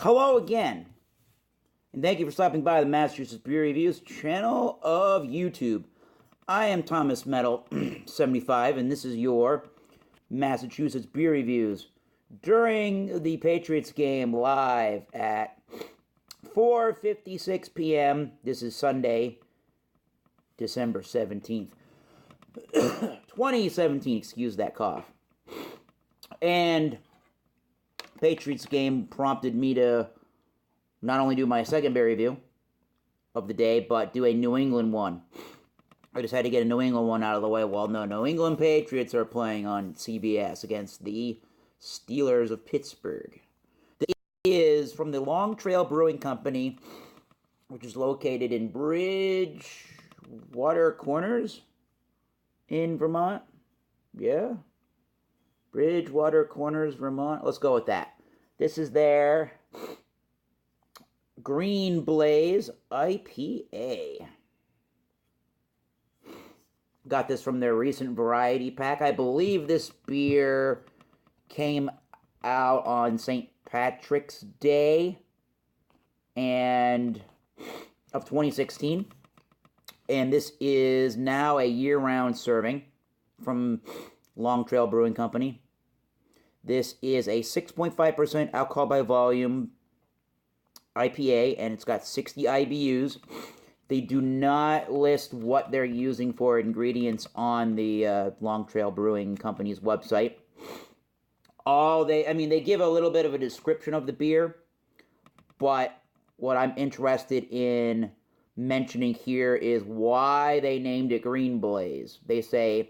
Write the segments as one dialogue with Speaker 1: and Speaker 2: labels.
Speaker 1: Hello again, and thank you for stopping by the Massachusetts Beer Reviews channel of YouTube. I am Thomas Metal 75, and this is your Massachusetts Beer Reviews. During the Patriots game live at 4:56 p.m., this is Sunday, December 17th, 2017, excuse that cough. And Patriots game prompted me to not only do my second beer review of the day, but do a New England one. I just had to get a New England one out of the way. Well, no, New England Patriots are playing on CBS against the Steelers of Pittsburgh. This is from the Long Trail Brewing Company, which is located in Bridgewater Corners in Vermont. Yeah. Bridgewater Corners, Vermont. Let's go with that. This is their Green Blaze IPA. Got this from their recent variety pack. I believe this beer came out on St. Patrick's Day and of 2016. And this is now a year-round serving from Long Trail Brewing Company. This is a 6.5% alcohol by volume IPA, and it's got 60 IBUs. They do not list what they're using for ingredients on the Long Trail Brewing Company's website. They give a little bit of a description of the beer, but what I'm interested in mentioning here is why they named it Green Blaze. They say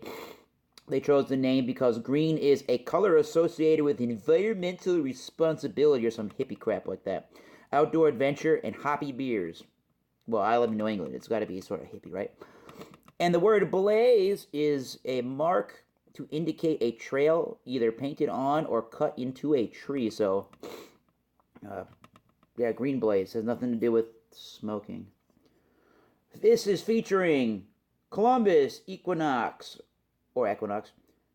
Speaker 1: they chose the name because green is a color associated with environmental responsibility or some hippie crap like that. Outdoor adventure and hoppy beers. Well, I live in New England. It's got to be sort of hippie, right? And the word blaze is a mark to indicate a trail either painted on or cut into a tree. So, yeah, Green Blaze has nothing to do with smoking. This is featuring Columbus, Equinox,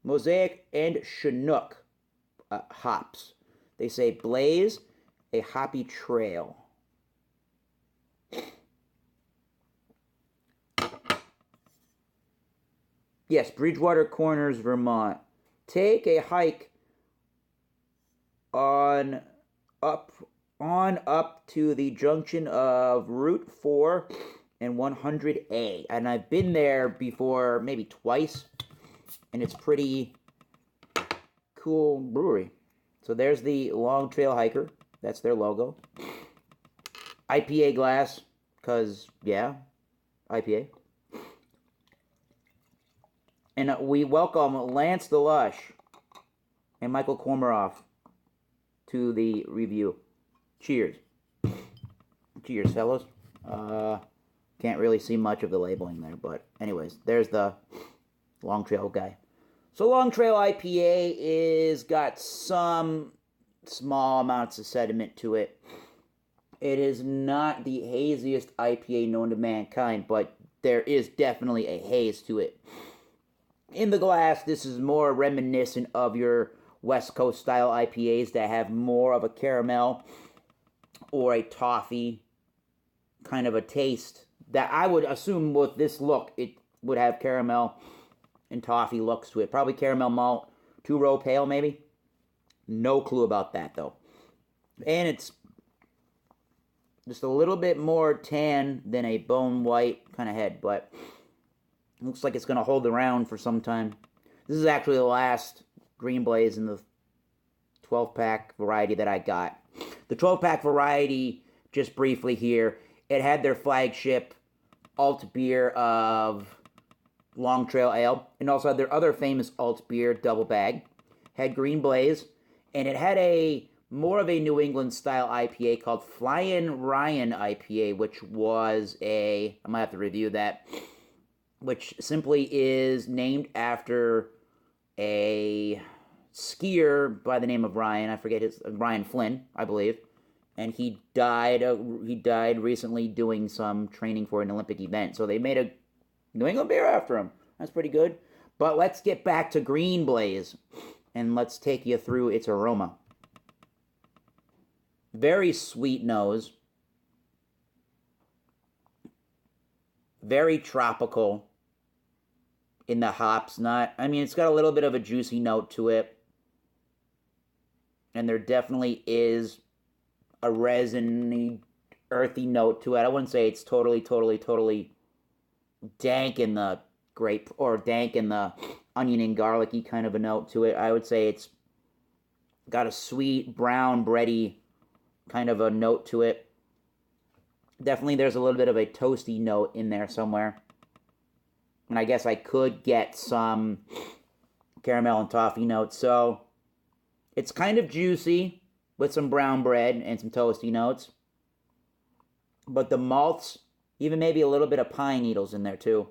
Speaker 1: Mosaic, and Chinook hops. They say Blaze, a hoppy trail. Yes, Bridgewater Corners, Vermont. Take a hike on up to the junction of Route 4 and 100A. And I've been there before, maybe twice. And it's pretty cool brewery. So there's the Long Trail Hiker. That's their logo. IPA glass, because, yeah, IPA. And we welcome Lance the Lush and Michael Kormaroff to the review. Cheers. Cheers, fellas. Can't really see much of the labeling there, but anyways, there's the Long Trail guy. So Long Trail IPA is got some small amounts of sediment to it. It is not the haziest IPA known to mankind, but there is definitely a haze to it. In the glass, this is more reminiscent of your West Coast style IPAs that have more of a caramel or a toffee kind of a taste that I would assume with this look, it would have caramel and toffee looks to it. Probably caramel malt, 2-row pale maybe. No clue about that though. And it's just a little bit more tan than a bone white kind of head, but looks like it's going to hold around for some time. This is actually the last Green Blaze in the 12-pack variety that I got. The 12-pack variety, just briefly here, it had their flagship alt beer of Long Trail Ale, and also had their other famous alt beer, Double Bag. Had Green Blaze, and it had a more of a New England style IPA called Flyin' Ryan IPA, which was I might have to review that, which simply is named after a skier by the name of Ryan. I forget Ryan Flynn, I believe. And he died recently doing some training for an Olympic event. So they made a New England beer after him. That's pretty good. But let's get back to Green Blaze, and let's take you through its aroma. Very sweet nose. Very tropical in the hops. It's got a little bit of a juicy note to it. And there definitely is a resiny, earthy note to it. I wouldn't say it's totally dank in the grape or dank in the onion and garlicky kind of a note to it. I would say it's got a sweet, brown, bready kind of a note to it. Definitely there's a little bit of a toasty note in there somewhere. And I guess I could get some caramel and toffee notes. So it's kind of juicy with some brown bread and some toasty notes. But the malts, even maybe a little bit of pine needles in there too,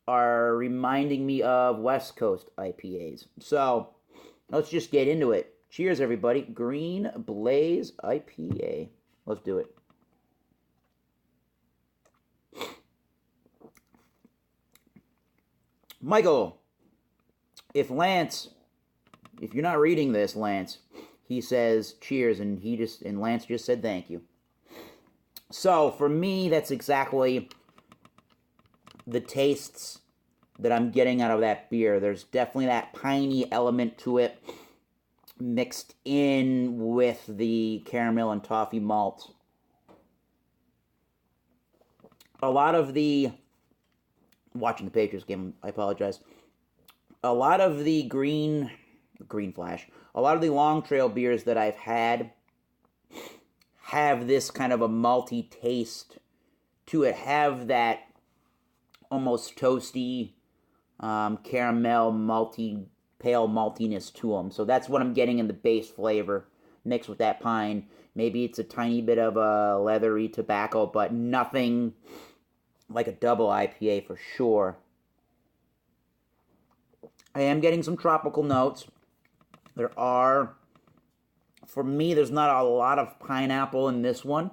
Speaker 1: are reminding me of West Coast IPAs. So let's just get into it. Cheers, everybody. Green Blaze IPA. Let's do it. Michael, if you're not reading this, Lance, he says cheers, and Lance just said thank you. So for me, that's exactly the tastes that I'm getting out of that beer. There's definitely that piney element to it, mixed in with the caramel and toffee malt. A lot of the watching the Patriots game, I apologize. A lot of the green flash, a lot of the Long Trail beers that I've had have this kind of a malty taste to it, have that almost toasty, caramel, malty, pale maltiness to them. So that's what I'm getting in the base flavor, mixed with that pine. Maybe it's a tiny bit of a leathery tobacco, but nothing like a double IPA for sure. I am getting some tropical notes. For me, there's not a lot of pineapple in this one.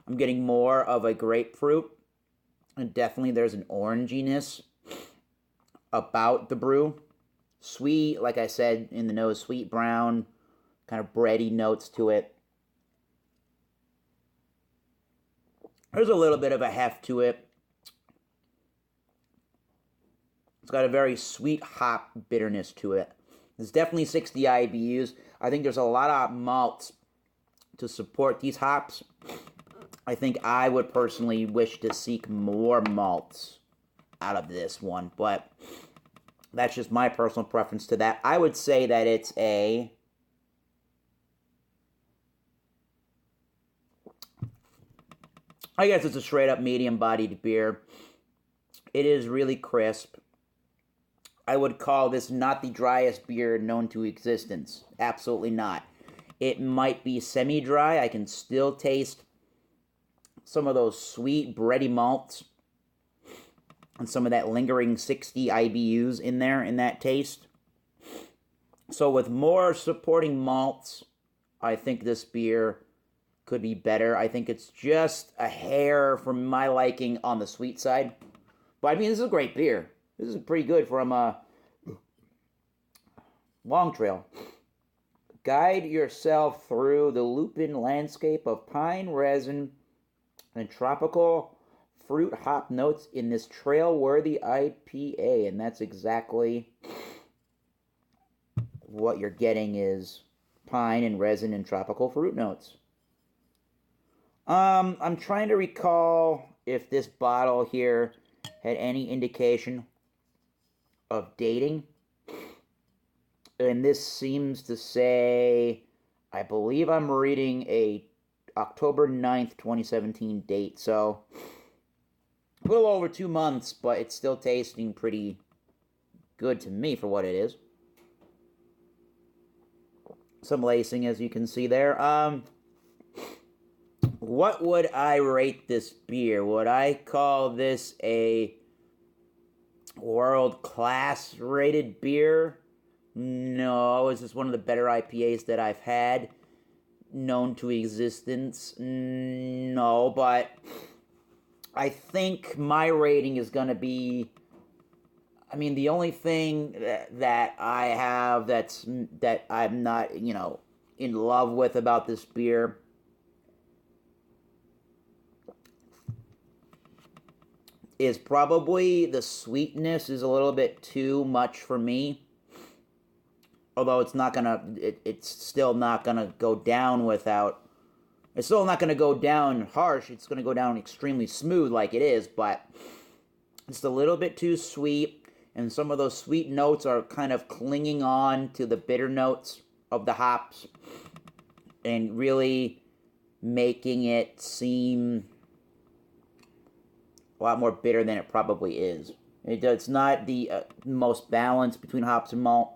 Speaker 1: I'm getting more of a grapefruit. And definitely there's an oranginess about the brew. Sweet, like I said, in the nose, sweet brown, kind of bready notes to it. There's a little bit of a heft to it. It's got a very sweet hop bitterness to it. It's definitely 60 IBUs. I think there's a lot of malts to support these hops. I think I would personally wish to seek more malts out of this one, but that's just my personal preference to that. I would say that it's a straight up medium bodied beer. It is really crisp. I would call this not the driest beer known to existence. Absolutely not. It might be semi-dry. I can still taste some of those sweet bready malts and some of that lingering 60 IBUs in there in that taste. So with more supporting malts, I think this beer could be better. I think it's just a hair, for my liking, on the sweet side. But this is a great beer. This is pretty good from Long Trail. Guide yourself through the lupin landscape of pine resin and tropical fruit hop notes in this trail-worthy IPA. And that's exactly what you're getting, is pine and resin and tropical fruit notes. I'm trying to recall if this bottle here had any indication of dating. And this seems to say, I believe I'm reading a October 9th, 2017 date. So a little over 2 months, but it's still tasting pretty good to me for what it is. Some lacing, as you can see there. What would I rate this beer? Would I call this a world-class rated beer? No. Is this one of the better IPAs that I've had known to existence? No, but I think my rating is going to be, the only thing that I have that I'm not, in love with about this beer is probably the sweetness is a little bit too much for me. Although it's not gonna, it's still not gonna go down without. It's still not gonna go down harsh. It's gonna go down extremely smooth like it is, but it's a little bit too sweet, and some of those sweet notes are kind of clinging on to the bitter notes of the hops, and really making it seem a lot more bitter than it probably is. It's not the most balanced between hops and malt.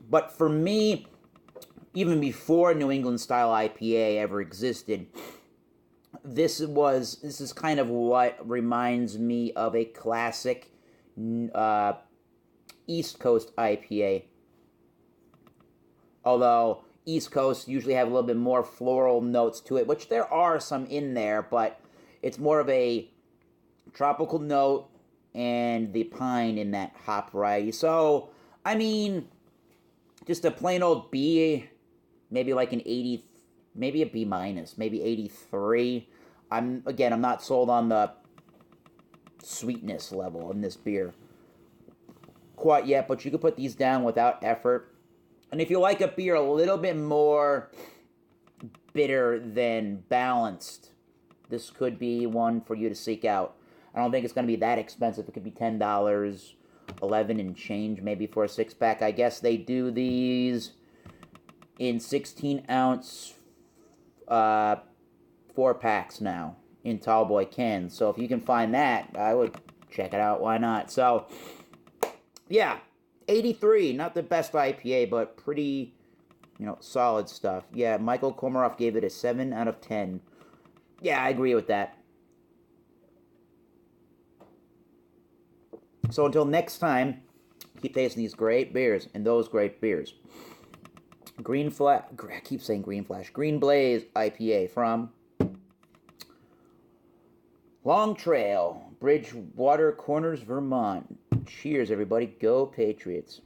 Speaker 1: But for me, even before New England style IPA ever existed, this is kind of what reminds me of a classic East Coast IPA. Although East Coast usually have a little bit more floral notes to it, which there are some in there, but it's more of a tropical note and the pine in that hop variety. So, I mean, just a plain old B, maybe like an 80, maybe a B minus, maybe 83. I'm not sold on the sweetness level in this beer quite yet, but you could put these down without effort. And if you like a beer a little bit more bitter than balanced, this could be one for you to seek out. I don't think it's going to be that expensive. It could be $10, 11 and change maybe for a 6-pack. I guess they do these in 16-ounce 4-packs now in Tallboy cans. So if you can find that, I would check it out. Why not? So, yeah. 83, not the best IPA, but pretty, solid stuff. Yeah, Michael Komarov gave it a 7 out of 10. Yeah, I agree with that. So until next time, keep tasting these great beers and those great beers. Green Blaze IPA from Long Trail, Bridgewater Corners, Vermont. Cheers, everybody. Go Patriots.